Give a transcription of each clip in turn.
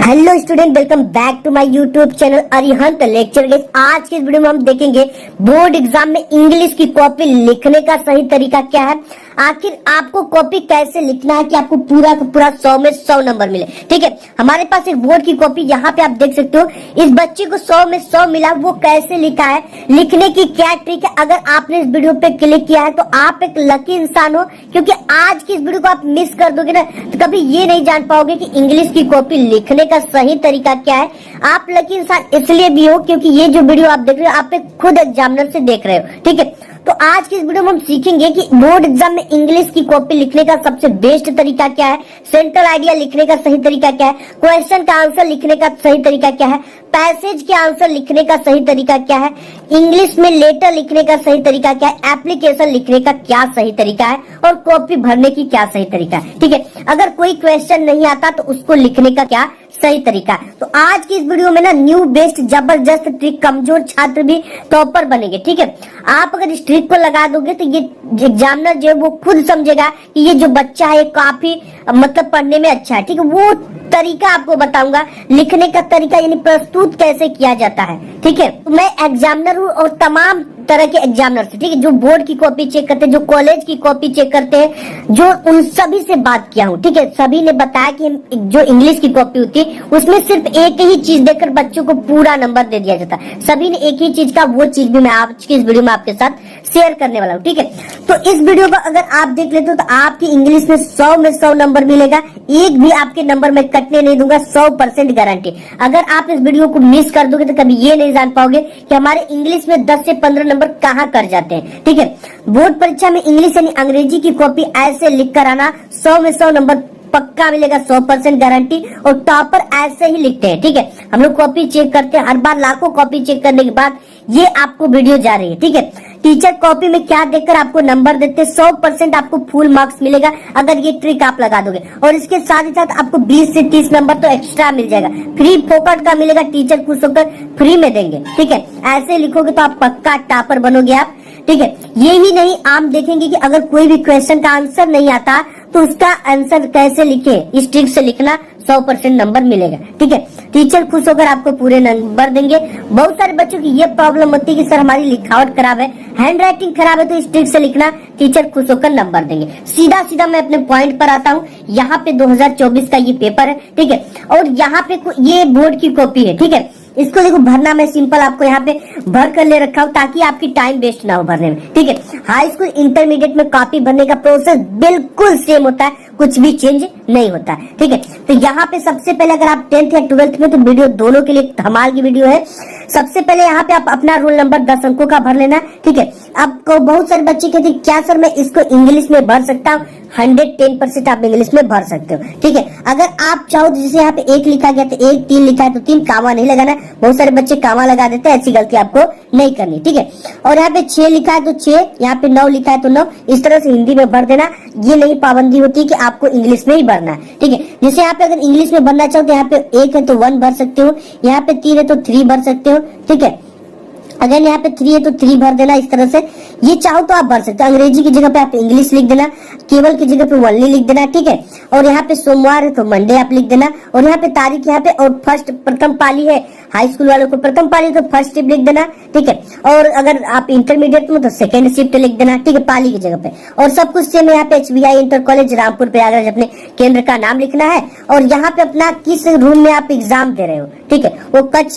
Hello student, welcome back to my YouTube channel Arihant lecture. Guys, आज के इस video में हम देखेंगे बोर्ड एग्जाम में इंग्लिश की कॉपी लिखने का सही तरीका क्या है। आखिर आपको कॉपी कैसे लिखना है कि आपको पूरा का पूरा 100 में 100 नंबर मिले। ठीक है, हमारे पास एक बोर्ड की कॉपी यहाँ पे आप देख सकते हो। इस बच्चे को 100 में 100 मिला, वो कैसे लिखा है, लिखने की क्या ट्रिक है। अगर आपने इस वीडियो पे क्लिक किया है तो आप एक लकी इंसान हो, क्योंकि आज की इस वीडियो को आप मिस कर दोगे ना तो कभी ये नहीं जान पाओगे कि इंग्लिश की कॉपी लिखने का सही तरीका क्या है। आप लकी इंसान इसलिए भी हो क्योंकि ये जो वीडियो आप देख रहे हो आप एक खुद एग्जामिनर से देख रहे हो। ठीक है, तो आज की इस वीडियो में हम सीखेंगे कि बोर्ड एग्जाम में इंग्लिश की कॉपी लिखने का सबसे बेस्ट तरीका क्या है, सेंट्रल आइडिया लिखने का सही तरीका क्या है, क्वेश्चन का आंसर लिखने का सही तरीका क्या है, पैसेज के आंसर लिखने का सही तरीका क्या है, इंग्लिश में लेटर लिखने का सही तरीका क्या है, एप्लीकेशन लिखने का क्या सही तरीका है और कॉपी भरने की क्या सही तरीका है। ठीक है, अगर कोई क्वेश्चन नहीं आता तो उसको लिखने का क्या सही तरीका है। तो आज की इस वीडियो में ना न्यू बेस्ट जबरदस्त ट्रिक, कमजोर छात्र भी टॉपर बनेंगे। ठीक है, आप अगर इस ट्रिक को लगा दोगे तो ये एग्जामिनर जो है वो खुद समझेगा कि ये जो बच्चा है काफी मतलब पढ़ने में अच्छा है। ठीक है, वो तरीका आपको बताऊंगा, लिखने का तरीका यानी प्रस्तुत कैसे किया जाता है। ठीक है, तो मैं एग्जामिनर हूँ और तमाम तरह के एग्जामिनर से, ठीक है, जो बोर्ड की कॉपी चेक करते हैं, जो कॉलेज की कॉपी चेक करते हैं, जो उन सभी से बात किया हूँ। ठीक है, सभी ने बताया कि जो इंग्लिश की कॉपी होती है उसमें सिर्फ एक ही चीज देखकर बच्चों को पूरा नंबर दे दिया जाता है। सभी ने एक ही चीज का, वो चीज भी मैं आज की इस वीडियो में आपके साथ शेयर करने वाला हूँ। ठीक है, तो इस वीडियो को अगर आप देख लेते हो तो आपकी इंग्लिश में 100 में 100 नंबर मिलेगा। एक भी आपके नंबर में कटने नहीं दूंगा, 100% गारंटी। अगर आप इस वीडियो को मिस कर दोगे तो कभी ये नहीं जान पाओगे कि हमारे इंग्लिश में 10 से 15 नंबर कहाँ कर जाते हैं। ठीक है, बोर्ड परीक्षा में इंग्लिश यानी अंग्रेजी की कॉपी ऐसे लिख कर आना, 100 में 100 नंबर पक्का मिलेगा, 100% गारंटी। और टॉपर ऐसे ही लिखते हैं। ठीक है, हम लोग कॉपी चेक करते हैं, हर बार लाखों कॉपी चेक करने के बाद ये आपको वीडियो जा रही है। ठीक है, टीचर कॉपी में क्या देखकर आपको नंबर देते हैं, 100% आपको फुल मार्क्स मिलेगा अगर ये ट्रिक आप लगा दोगे। और इसके साथ ही साथ आपको 20 से 30 नंबर तो एक्स्ट्रा मिल जाएगा, फ्री फोकट का मिलेगा, टीचर खुश होकर फ्री में देंगे। ठीक है, ऐसे लिखोगे तो आप पक्का टॉपर बनोगे आप। ठीक है, ये ही नहीं, आप देखेंगे कि अगर कोई भी क्वेश्चन का आंसर नहीं आता तो उसका आंसर कैसे लिखे, इस ट्रिक से लिखना, 100% नंबर मिलेगा। ठीक है, टीचर खुश होकर आपको पूरे नंबर देंगे। बहुत सारे बच्चों की ये प्रॉब्लम होती है कि सर हमारी लिखावट खराब है, हैंड राइटिंग खराब है, तो इस ट्रिक से लिखना, टीचर खुश होकर नंबर देंगे। सीधा सीधा मैं अपने पॉइंट पर आता हूँ। यहाँ पे 2024 का ये पेपर है। ठीक है, और यहाँ पे ये बोर्ड की कॉपी है। ठीक है, इसको देखो, भरना मैं सिंपल आपको यहाँ पे भर कर ले रखा हूँ ताकि आपकी टाइम वेस्ट ना हो भरने में। ठीक है, हाई स्कूल इंटरमीडिएट में कॉपी भरने का प्रोसेस बिल्कुल सेम होता है, कुछ भी चेंज नहीं होता है। ठीक है, तो यहाँ पे सबसे पहले अगर आप 10th या 12th में, तो वीडियो दोनों के लिए धमाल की वीडियो है। सबसे पहले यहाँ पे आप अपना रोल नंबर 10 अंकों का भर लेना। ठीक है, आपको बहुत सारे बच्चे कहते हैं क्या सर मैं इसको इंग्लिश में भर सकता हूँ, 110% आप इंग्लिश में भर सकते हो। ठीक है, अगर आप चाहो तो जैसे यहाँ पे 1 लिखा गया तो 1, 3 लिखा है तो 3, कामा नहीं लगाना। बहुत सारे बच्चे कामा लगा देते हैं, ऐसी गलती आपको नहीं करनी। ठीक है, और यहाँ पे 6 लिखा है तो 6, यहाँ पे 9 लिखा है तो 9, इस तरह से हिंदी में भर देना। ये नहीं पाबंदी होती कि आपको इंग्लिश में ही भरना है। ठीक है, जैसे यहाँ पे अगर इंग्लिश में भरना चाहो तो यहाँ पे 1 है तो 1 भर सकते हो, यहाँ पे 3 है तो 3 भर सकते हो। ठीक है, अगर यहाँ पे 3 है तो 3 भर देना। इस तरह से ये चाहो तो आप भर सकते हो। अंग्रेजी की जगह पे आप इंग्लिश लिख देना, केवल की जगह पे ओनली लिख देना। ठीक है, और यहाँ पे सोमवार है तो मंडे आप लिख देना, और यहाँ पे तारीख यहाँ पे, और फर्स्ट प्रथम पाली है हाई स्कूल वालों को प्रथम पाली तो फर्स्ट शिफ्ट लिख देना। ठीक है, और अगर आप इंटरमीडिएट में तो सेकंड शिफ्ट लिख देना। ठीक है, पाली की जगह पे, और सब कुछ सेम। यहाँ पे HBI inter college Rampur Prayagraj अपने केंद्र का नाम लिखना है, और यहाँ पे अपना किस रूम में आप एग्जाम दे रहे हो, ठीक है, वो कक्ष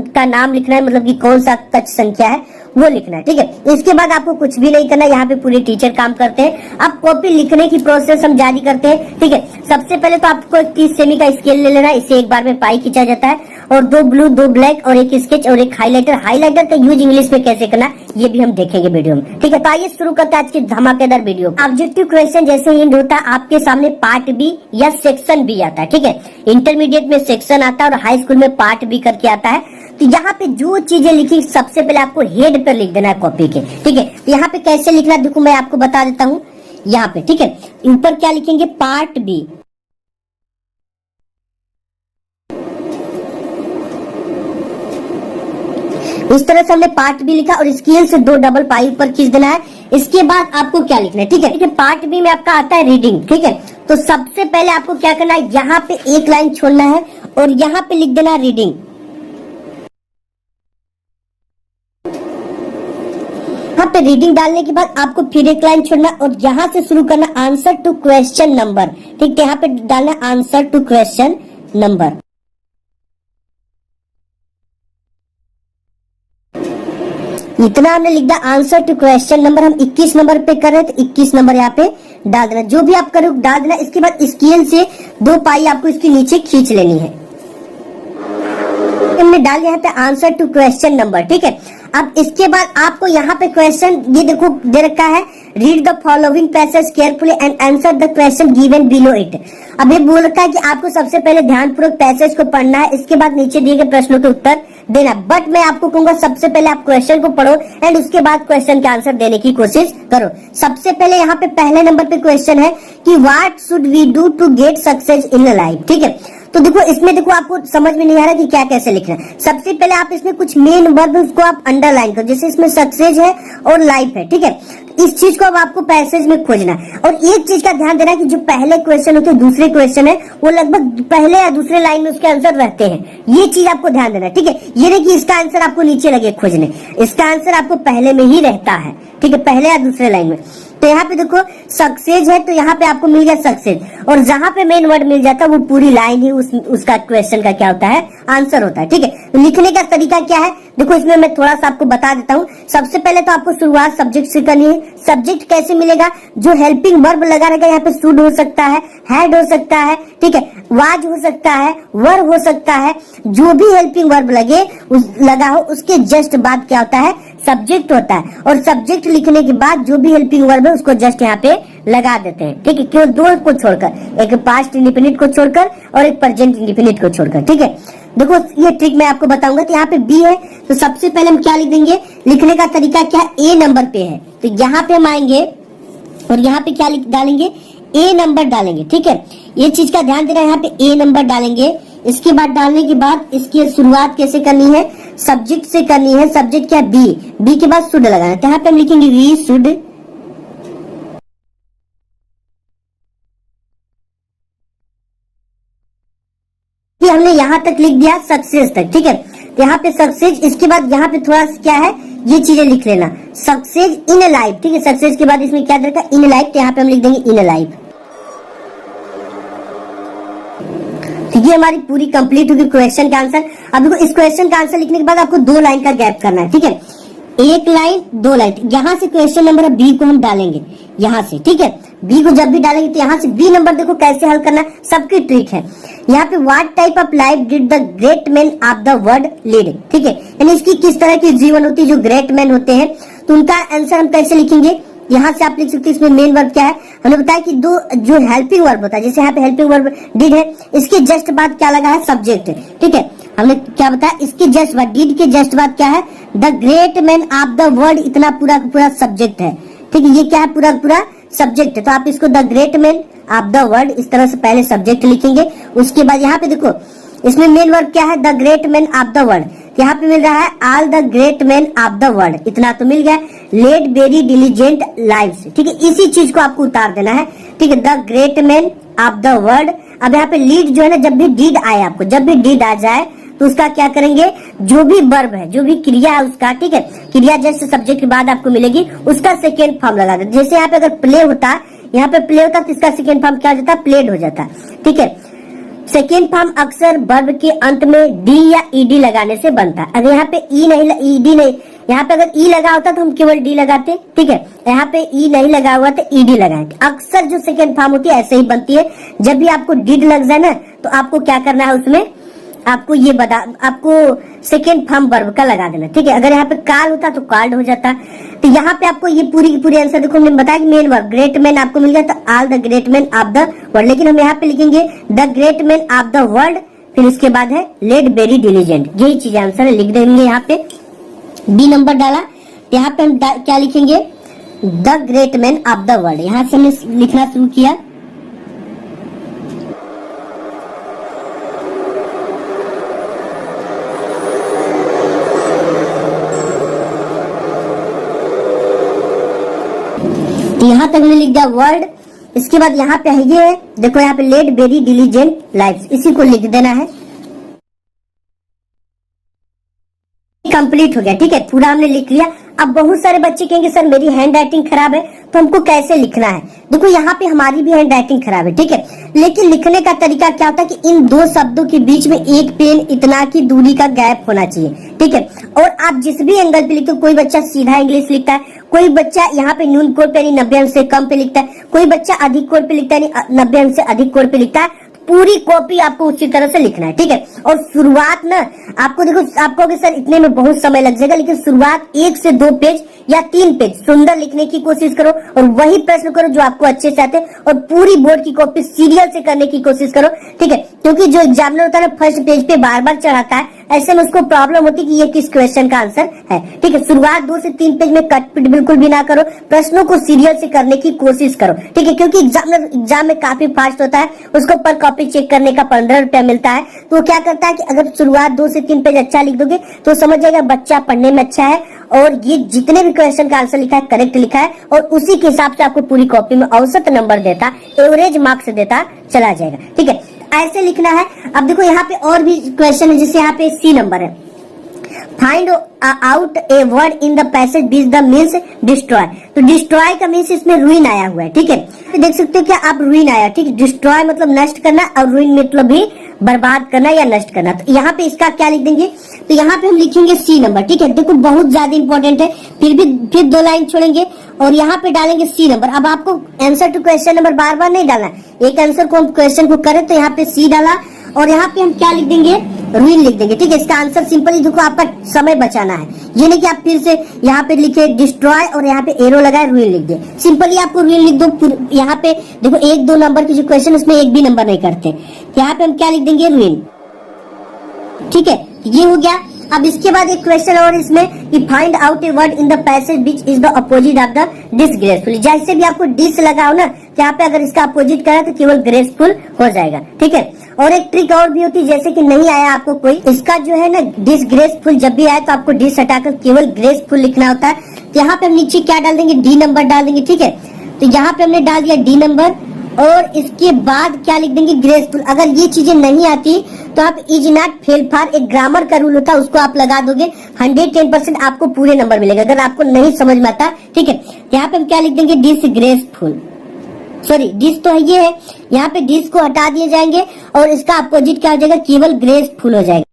का नाम लिखना है, मतलब कि कौन सा कक्ष संख्या है वो लिखना है। ठीक है, इसके बाद आपको कुछ भी नहीं करना, यहाँ पे पूरे टीचर काम करते हैं। अब कॉपी लिखने की प्रोसेस हम जारी करते हैं। ठीक है, सबसे पहले तो आपको 30 सेमी का स्केल ले लेना, इसे एक बार में पाई खींचा जाता है, और 2 ब्लू 2 ब्लैक और 1 स्केच और 1 हाइलाइटर। हाइलाइटर का यूज इंग्लिश में कैसे करना ये भी हम देखेंगे वीडियो में। ठीक है, तो आइए शुरू करते हैं आज की धमाकेदार वीडियो। ऑब्जेक्टिव क्वेश्चन जैसे ही होता है आपके सामने पार्ट बी या सेक्शन बी आता है। ठीक है, इंटरमीडिएट में सेक्शन आता है और हाई स्कूल में पार्ट बी करके आता है। तो यहाँ पे जो चीजें लिखी सबसे पहले आपको हेड पर लिख देना है कॉपी के। ठीक है, यहाँ पे कैसे लिखना देखो मैं आपको बता देता हूँ। यहाँ पे ठीक है, ऊपर क्या लिखेंगे, पार्ट बी। इस तरह से हमने पार्ट बी लिखा और स्केल से 2 डबल पाई ऊपर खींच देना है। इसके बाद आपको क्या लिखना है, ठीक है, पार्ट बी में आपका आता है रीडिंग। ठीक है, तो सबसे पहले आपको क्या करना है, यहाँ पे एक लाइन छोड़ना है और यहाँ पे लिख देना रीडिंग। यहाँ पे रीडिंग डालने के बाद आपको फिर एक लाइन छोड़ना और यहाँ से शुरू करना आंसर टू क्वेश्चन नंबर। ठीक है, यहाँ पे डालना आंसर टू क्वेश्चन नंबर। इतना हमने लिख दिया आंसर टू क्वेश्चन नंबर। हम 21 नंबर पे कर रहे हैं तो 21 नंबर यहाँ पे डाल देना। जो भी आप करो डाल देना। इसके बाद स्केल से 2 पाई आपको इसके नीचे खींच लेनी है। हमने डाल दिया यहाँ पे आंसर टू क्वेश्चन नंबर। ठीक है, अब इसके बाद आपको यहाँ पे क्वेश्चन ये देखो दे रखा है, read the following passage carefully and answer the question given below it. अब ये बोल रखा है कि आपको सबसे पहले ध्यानपूर्वक पैसेज को पढ़ना है, इसके बाद नीचे दिए गए प्रश्नों के उत्तर देना। बट मैं आपको कहूंगा सबसे पहले आप क्वेश्चन को पढ़ो एंड उसके बाद क्वेश्चन के आंसर देने की कोशिश करो। सबसे पहले यहाँ पे पहले नंबर पे क्वेश्चन है कि what should we do to get success in life. ठीक है, तो देखो इसमें देखो आपको समझ में नहीं आ रहा कि क्या कैसे लिखना है। सबसे पहले आप इसमें कुछ मेन वर्ब उसको आप अंडरलाइन करो, जैसे इसमें सक्सेस है और लाइफ है। ठीक है, इस चीज को अब आपको पैसेज में खोजना है। और एक चीज का ध्यान देना कि जो पहले क्वेश्चन होते हैं दूसरे क्वेश्चन है वो लगभग पहले या दूसरे लाइन में उसके आंसर रहते हैं। ये चीज आपको ध्यान देना। ठीक है, ये नहीं कि इसका आंसर आपको नीचे लगे खोजने, इसका आंसर आपको पहले में ही रहता है। ठीक है, पहले या दूसरे लाइन में। तो यहाँ पे देखो सक्सेस है तो यहाँ पे आपको मिल गया सक्सेस, और जहां पे मेन वर्ड मिल जाता है वो पूरी लाइन ही उसका क्वेश्चन का क्या होता है, आंसर होता है। ठीक है, तो लिखने का तरीका क्या है देखो, इसमें मैं थोड़ा सा आपको बता देता हूँ। सबसे पहले तो आपको शुरुआत सब्जेक्ट से करनी है। सब्जेक्ट कैसे मिलेगा, जो हेल्पिंग वर्ब लगा रहेगा, यहाँ पे शुड हो सकता है, हैड हो सकता है, ठीक है, वाज हो सकता है, वर हो सकता है, जो भी हेल्पिंग वर्ब लगा हो उसके जस्ट बाद क्या होता है, सब्जेक्ट होता है। और सब्जेक्ट लिखने के बाद जो भी हेल्पिंग वर्ब है उसको जस्ट यहाँ पे लगा देते हैं। ठीक है, केवल 2 को छोड़कर, एक पास्ट इंडिपेंडेंट को छोड़कर और एक प्रेजेंट इंडिपेंडेंट को छोड़कर। ठीक है, देखो ये ट्रिक मैं आपको बताऊंगा। तो यहाँ पे बी है तो सबसे पहले हम क्या लिख देंगे, लिखने का तरीका क्या, ए नंबर पे है तो यहाँ पे हम आएंगे और यहाँ पे क्या डालेंगे, ए नंबर डालेंगे। ठीक है, ये चीज का ध्यान देना, यहाँ पे ए नंबर डालेंगे। इसके बाद डालने के बाद इसकी शुरुआत कैसे करनी है, सब्जेक्ट से करनी है। सब्जेक्ट क्या, बी, बी के बाद शुड लगाना है। तो यहाँ पे हम लिखेंगे वी शुड। हमने यहाँ तक लिख दिया सक्सेस तक। ठीक है, तो यहाँ पे सक्सेस, इसके बाद यहाँ पे थोड़ा सा क्या है ये चीजें लिख लेना, सक्सेस इन लाइफ। ठीक है, सक्सेस के बाद इसमें क्या देखा, इन लाइफ, तो यहाँ पे हम लिख देंगे इन लाइफ। ये हमारी पूरी कंप्लीट होगी क्वेश्चन का आंसर। अब देखो इस क्वेश्चन का आंसर लिखने के बाद आपको 2 लाइन का गैप करना है। ठीक है, 1 लाइन 2 लाइन, यहाँ से क्वेश्चन नंबर बी को हम डालेंगे यहाँ से। ठीक है, बी को जब भी डालेंगे तो यहाँ से बी नंबर देखो कैसे हल करना, सबकी ट्रिक है। यहाँ पे what type of life did the great man of the world lead. ठीक है, यानी इसकी किस तरह की जीवन होती है, जो ग्रेट मैन होते हैं, तो उनका आंसर हम कैसे लिखेंगे। यहाँ से आप लिख सकते हैं, इसमें मेन वर्ब क्या है, हमने बताया कि 2 जो हेल्पिंग वर्ब होता है, जैसे यहाँ पे हेल्पिंग वर्ब डिड है, इसके जस्ट बाद क्या लगा है, सब्जेक्ट। ठीक है, हमने क्या बताया, इसके जस्ट बाद, डिड के जस्ट बाद क्या है, the great man of the world, इतना पूरा पूरा सब्जेक्ट है। ठीक है, ये क्या है, पूरा पूरा सब्जेक्ट है। तो आप इसको the great man of the world इस तरह से पहले सब्जेक्ट लिखेंगे। उसके बाद यहाँ पे देखो इसमें मेन वर्ब क्या है, the great man of the world, यहाँ पे मिल रहा है all the great man of the world, इतना तो मिल गया। Led very diligent lives. ठीक है, इसी चीज को आपको उतार देना है। ठीक है, the great man of the world. अब यहाँ पे लीड जो है ना, जब भी डीड आए, आपको जब भी डीड आ जाए तो उसका क्या करेंगे, जो भी वर्ब है, जो भी क्रिया है उसका, ठीक है, क्रिया जैसे सब्जेक्ट के बाद आपको मिलेगी उसका सेकेंड फॉर्म लगा दे। जैसे यहाँ पे अगर प्ले होता, यहाँ पे प्ले होता तो इसका सेकेंड फॉर्म क्या हो जाता, प्लेड हो जाता। ठीक है, सेकेंड फॉर्म अक्सर वर्ब के अंत में डी या ईडी लगाने से बनता है। अगर यहाँ पे ई नहीं, ईडी नहीं, यहाँ पे अगर ई लगा होता तो हम केवल डी लगाते। ठीक है, यहाँ पे ई नहीं लगा हुआ तो ईडी लगाए। अक्सर जो सेकेंड फॉर्म होती है ऐसे ही बनती है। जब भी आपको डिड लग जाए ना तो आपको क्या करना है, उसमें आपको ये बता, आपको सेकेंड फॉर्म वर्ब का लगा देना। ठीक है, अगर यहाँ पे काल होता तो काल्ड हो जाता। तो यहाँ पे आपको ये पूरी की पूरी आंसर देखो, हमने बताया कि मेन वर्ब ग्रेट मैन आपको मिल गया, तो all the great man of the world, लेकिन हम यहाँ पे लिखेंगे the great man of the world, फिर उसके बाद है लेड वेरी डिलीजेंट। यही चीज आंसर लिख देंगे। यहाँ पे बी नंबर डाला, यहाँ पे हम क्या लिखेंगे, the great man of the world. यहाँ से हमने लिखना शुरू किया। यहाँ तक मैंने लिख दिया वर्ड। इसके बाद यहाँ पे ये है देखो, यहाँ पे लेड वेरी डिलीजेंट लाइफ, इसी को लिख देना है। कंप्लीट हो गया, ठीक है, पूरा हमने लिख लिया। अब बहुत सारे बच्चे कहेंगे सर मेरी हैंड राइटिंग खराब है, तो हमको कैसे लिखना है? देखो यहाँ पे हमारी भी हैंड राइटिंग खराब है, ठीक है, लेकिन लिखने का तरीका क्या होता है कि इन दो शब्दों के बीच में एक पेन इतना की दूरी का गैप होना चाहिए, ठीक है। और आप जिस भी एंगल पे लिखते हो, कोई बच्चा सीधा इंग्लिश लिखता है, कोई बच्चा यहाँ पे न्यून कोड पे यानी 90 अंश से कम पे लिखता है, कोई बच्चा अधिक कोड पे लिखता है यानी 90 अंश से अधिक कोड पे लिखता है। पूरी कॉपी आपको उसी तरह से लिखना है, ठीक है। और शुरुआत ना आपको देखो, आपको सर इतने में बहुत समय लग जाएगा, लेकिन शुरुआत 1 से 2 पेज या 3 पेज सुंदर लिखने की कोशिश करो और वही प्रश्न करो जो आपको अच्छे से आते हैं, और पूरी बोर्ड की कॉपी सीरियल से करने की कोशिश करो, ठीक है। क्योंकि जो एग्जामिनर होता है ना फर्स्ट पेज पे बार बार चढ़ाता है, ऐसे में उसको प्रॉब्लम होती है कि ये किस क्वेश्चन का आंसर है, ठीक है। शुरुआत 2 से 3 पेज में कट पिट बिल्कुल भी ना करो, प्रश्नों को सीरियल से करने की कोशिश करो, ठीक है। क्योंकि एग्जामिनर एग्जाम में काफी फास्ट होता है, उसको पर कॉपी चेक करने का 15 रुपया मिलता है। तो वो क्या करता है कि अगर शुरुआत 2 से 3 पेज अच्छा लिख दोगे तो समझ जाएगा बच्चा पढ़ने में अच्छा है, और ये जितने भी क्वेश्चन का आंसर लिखा है करेक्ट लिखा है, और उसी के हिसाब से आपको पूरी कॉपी में औसत नंबर देता, एवरेज मार्क्स देता चला जाएगा, ठीक है। ऐसे लिखना है। अब देखो यहाँ पे और भी क्वेश्चन है, जैसे यहाँ पे C नंबर है, find out a word in the passage this the means destroy. तो डिस्ट्रॉय का मीन्स इसमें रुइन आया हुआ है, ठीक है। देख सकते हो क्या आप, रुइन आया, ठीक है। डिस्ट्रॉय मतलब नष्ट करना और रुइन मतलब भी बर्बाद करना या नष्ट करना। तो यहाँ पे इसका क्या लिख देंगे, तो यहाँ पे हम लिखेंगे C नंबर, ठीक है। देखो बहुत ज्यादा इंपॉर्टेंट है, फिर 2 लाइन छोड़ेंगे और यहाँ पे डालेंगे C नंबर। अब आपको आंसर टू क्वेश्चन नंबर बार बार नहीं डालना, एक आंसर को हम क्वेश्चन को करें तो यहाँ पे C डाला और यहाँ पे हम क्या लिख देंगे, रुइन लिख देंगे, ठीक है। इसका आंसर सिंपली देखो आपका समय बचाना है, ये नहीं कि आप फिर से यहाँ पे लिखे डिस्ट्रॉय और यहाँ पे एरो लगाए रुइन लिख दिए, सिंपली आपको रुइन लिख दो। यहाँ पे देखो 1-2 नंबर के जो क्वेश्चन उसमें एक भी नंबर नहीं करते, यहाँ पे हम क्या लिख देंगे, रुइन, ठीक है। ये हो गया। अब इसके बाद एक क्वेश्चन और इसमें कि find out a word in the passage which is the opposite of the disgraceful. जैसे भी आपको डिस लगाओ ना, यहाँ पे अगर इसका अपोजिट करा तो केवल ग्रेसफुल हो जाएगा, ठीक है। और एक ट्रिक और भी होती है, जैसे कि नहीं आया आपको कोई, इसका जो है ना डिसग्रेसफुल जब भी आए तो आपको डिस हटाकर केवल ग्रेसफुल लिखना होता है। तो यहाँ पे हम नीचे क्या डाल देंगे, D नंबर डाल देंगे, ठीक है। तो यहाँ पे हमने डाल दिया D नंबर और इसके बाद क्या लिख देंगे, ग्रेसफुल। अगर ये चीजें नहीं आती तो आप इज नॉट फेल फॉर, एक ग्रामर का रूल होता है, उसको आप लगा दोगे, 110% आपको पूरे नंबर मिलेगा अगर आपको नहीं समझ में आता, ठीक है। यहाँ पे हम क्या लिख देंगे, डिसग्रेसफुल, सॉरी डिस तो है ये है, यहाँ पे डिस को हटा दिए जाएंगे और इसका अपोजिट क्या हो जाएगा, केवल ग्रेसफुल हो जाएगा।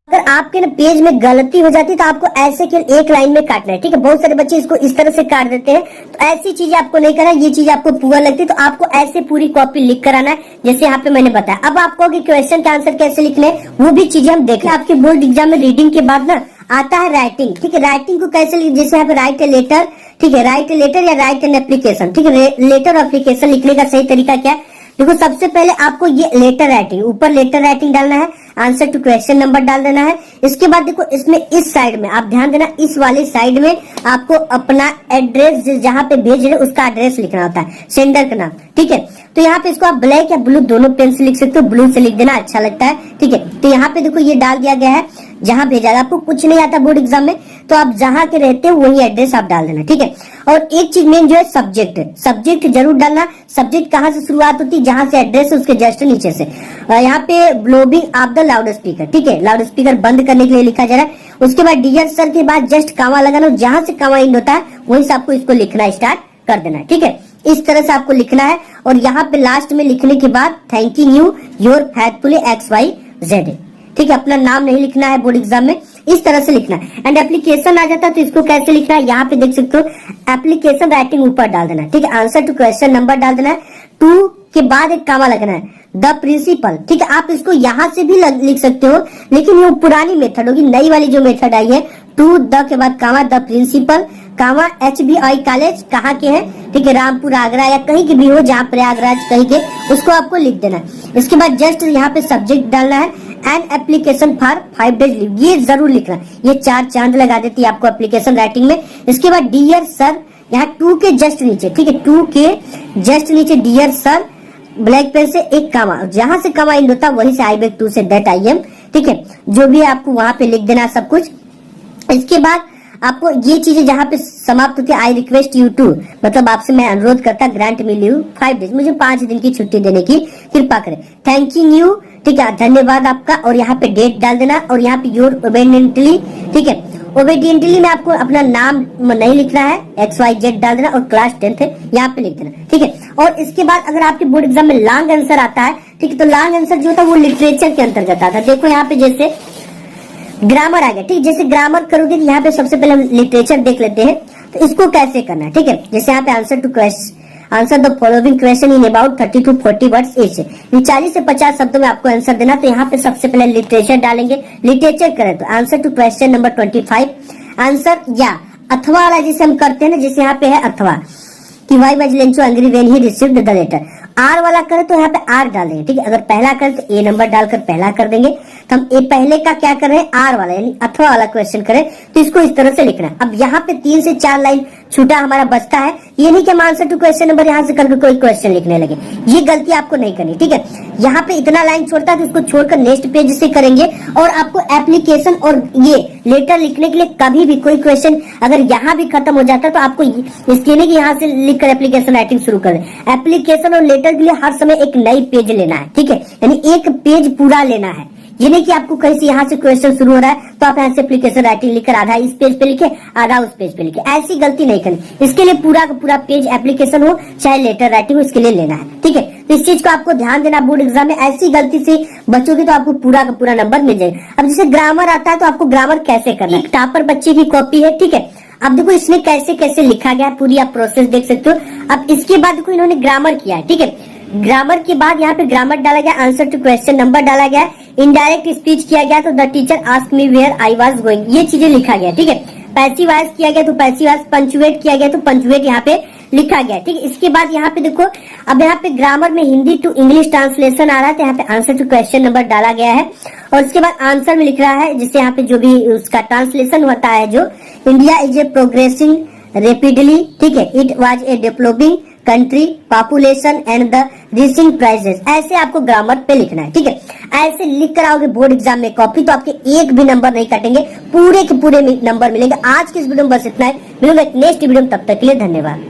अगर आपके ना पेज में गलती हो जाती है तो आपको ऐसे केवल एक लाइन में काटना है, ठीक है। बहुत सारे बच्चे इसको इस तरह से काट देते हैं, तो ऐसी चीजें आपको नहीं करना, ये चीज आपको पुअर लगती है तो आपको ऐसे पूरी कॉपी लिख कर आना है, जैसे यहाँ पे मैंने बताया। अब आपको क्वेश्चन का आंसर कैसे लिखने वो भी चीजें हम देखें। आपके बोर्ड एग्जाम में रीडिंग के बाद ना आता है राइटिंग, ठीक है। राइटिंग को कैसे लिख, जैसे यहाँ पे राइट ए लेटर, ठीक है, राइट ए लेटर या राइट एन एप्लीकेशन, ठीक है। लेटर और एप्लीकेशन लिखने का सही तरीका क्या है, देखो सबसे पहले आपको ये लेटर राइटिंग, ऊपर लेटर राइटिंग डालना है, आंसर टू क्वेश्चन नंबर डाल देना है। इसके बाद देखो इसमें इस साइड में आप ध्यान देना, इस वाले साइड में आपको अपना एड्रेस जहाँ पे भेज रहे उसका एड्रेस लिखना होता है, सेंडर का नाम, ठीक है। तो यहाँ पे इसको आप ब्लैक या ब्लू दोनों पेन से लिख सकते हो, ब्लू से लिख देना अच्छा लगता है, ठीक है। तो यहाँ पे देखो ये डाल दिया गया है जहाँ भेजा है। आपको कुछ नहीं आता बोर्ड एग्जाम में तो आप जहाँ के रहते हो वही एड्रेस आप डाल देना, ठीक है। और एक चीज मेन जो है सब्जेक्ट, सब्जेक्ट जरूर डालना। सब्जेक्ट कहाँ से शुरुआत होती है, जहाँ से एड्रेस है उसके जस्ट नीचे से। यहाँ पे ब्लोबिंग ऑफ द लाउड स्पीकर, ठीक है, लाउड स्पीकर बंद करने के लिए लिखा जा रहा है। उसके बाद डियर सर के बाद जस्ट कामा लगाना, जहाँ से कामा इंड होता है वहीं से आपको इसको लिखना स्टार्ट कर देना है, ठीक है। इस तरह से आपको लिखना है और यहाँ पे लास्ट में लिखने के बाद थैंकिंग यू योर फैथफुली XYZ, ठीक है। अपना नाम नहीं लिखना है बोर्ड एग्जाम में, इस तरह से लिखना है। एंड एप्लीकेशन आ जाता है तो इसको कैसे लिखना है, यहाँ पे देख सकते हो एप्लीकेशन राइटिंग ऊपर डाल देना है, ठीक है। आंसर टू क्वेश्चन नंबर डाल देना है, 2 के बाद एक कामा लगना है, द प्रिंसिपल, ठीक है। आप इसको यहाँ से भी लिख सकते हो, लेकिन ये पुरानी मेथड होगी, नई वाली जो मेथड आई है 2 द के बाद comma the principal comma HBI college कहाँ के हैं, ठीक है, रामपुर आगरा या कहीं के भी हो, जहाँ प्रयागराज कहीं के, उसको आपको लिख देना है। इसके बाद जस्ट यहाँ पे सब्जेक्ट डालना है and application for 5 days leave, ये जरूर लिखना, ये 4 चांद लगा देती है आपको एप्लीकेशन राइटिंग में। इसके बाद डियर सर, यहाँ 2 के जस्ट नीचे, ठीक है, 2 के जस्ट नीचे डियर सर, ब्लैक पेन से एक कामा, जहां से कामा इंड होता वहीं से I back 2 say that I am, ठीक है, जो भी आपको वहां पे लिख देना सब कुछ। इसके बाद आपको ये चीजें जहाँ पे समाप्त होती है, आई रिक्वेस्ट यू टू, मतलब आपसे मैं अनुरोध करता, ग्रांट मी लीव 5 डेज, मुझे 5 दिन की छुट्टी देने की कृपा करें, थैंकिंग यू, ठीक है, धन्यवाद आपका, और यहाँ पे डेट डाल देना, और यहाँ पे योर ओबेडिएंटली, ठीक है, ओबेडिएंटली में आपको अपना नाम नहीं लिखना है, XYZ डाल देना, और क्लास 10th है यहाँ पे लिख देना, ठीक है। और इसके बाद अगर आपके बोर्ड एग्जाम में लॉन्ग आंसर आता है, ठीक है, तो लॉन्ग आंसर जो होता है वो लिटरेचर के अंतर्गत आता है। देखो यहाँ पे जैसे ग्रामर आ गया, ठीक, जैसे ग्रामर करोगे तो यहाँ पे सबसे पहले हम लिटरेचर देख लेते हैं, तो इसको कैसे करना है, ठीक है। जैसे यहाँ पे answer the following question in about 30 to 40 words each, 40 से 50 शब्दों में आपको आंसर देना। तो यहाँ पे सबसे पहले लिटरेचर डालेंगे, लिटरेचर करें तो answer to question number 25, answer या अथवा वाला जिसे हम करते हैं ना, जैसे यहाँ पे है अथवा कि why was Lencho angry when he received the letter, or वाला करें तो यहाँ पे आर डाल देंगे, ठीक है। अगर पहला करें तो ए नंबर डालकर पहला कर देंगे, तो हम ए पहले का क्या कर रहे हैं, आर वाला यानी अथवा वाला क्वेश्चन करें तो इसको इस तरह से लिखना है। अब यहाँ पे 3 से 4 लाइन छूटा हमारा बचता है, ये नहीं कि हम आंसर टू क्वेश्चन नंबर यहाँ से करके कोई क्वेश्चन लिखने लगे, ये गलती आपको नहीं करनी, ठीक है। यहाँ पे इतना लाइन छोड़ता है तो उसको छोड़कर नेक्स्ट पेज से करेंगे, और आपको एप्लीकेशन और ये लेटर लिखने के लिए कभी भी कोई क्वेश्चन अगर यहाँ भी खत्म हो जाता है तो आपको इसके नहीं कि यहाँ से लिखकर एप्लीकेशन राइटिंग शुरू कर दें। एप्लीकेशन और लेटर के लिए हर समय एक नई पेज लेना है, ठीक है, यानी एक पेज पूरा लेना है। ये नहीं कि आपको कहीं से यहाँ से क्वेश्चन शुरू हो रहा है तो आप यहाँ से एप्लीकेशन राइटिंग लिखकर आधा इस पेज पे लिखे आधा उस पेज पे लिखे, ऐसी गलती नहीं करनी। इसके लिए पूरा का पूरा पेज एप्लीकेशन हो चाहे लेटर राइटिंग हो, इसके लिए लेना है, ठीक है। तो इस चीज को आपको ध्यान देना, बोर्ड एग्जाम में ऐसी गलती से बचोगे तो आपको पूरा का पूरा नंबर मिल जाएगा। अब जैसे ग्रामर आता है तो आपको ग्रामर कैसे करना है, टॉपर बच्चे की कॉपी है, ठीक है। अब देखो इसमें कैसे कैसे लिखा गया, पूरी आप प्रोसेस देख सकते हो। अब इसके बाद देखो इन्होंने ग्रामर किया है, ठीक है। ग्रामर के बाद यहाँ पे ग्रामर डाला गया, आंसर टू क्वेश्चन नंबर डाला गया, इनडायरेक्ट स्पीच किया गया, तो the teacher asked me where I was going, ये चीजें लिखा गया, ठीक है। पैसिव वॉइस किया गया तो पैसिव वॉइस, पंचुएट किया गया तो पंचुएट यहाँ पे लिखा गया, ठीक है। इसके बाद यहाँ पे देखो, अब यहाँ पे ग्रामर में हिंदी टू इंग्लिश ट्रांसलेशन आ रहा है, तो यहाँ पे आंसर टू क्वेश्चन नंबर डाला गया है, और इसके बाद आंसर में लिख रहा है, जिससे यहाँ पे जो भी उसका ट्रांसलेशन होता है, जो India is a progressing rapidly, ठीक है, it was a developing country, population and the reaching prices, ऐसे आपको ग्रामर पे लिखना है, ठीक है। ऐसे लिख कर आओगे बोर्ड एग्जाम में कॉपी तो आपके एक भी नंबर नहीं कटेंगे, पूरे के पूरे नंबर मिलेंगे। आज के इस वीडियो में बस इतना है, मिलूंगा एक नेक्स्ट वीडियो में, तब तक के लिए धन्यवाद।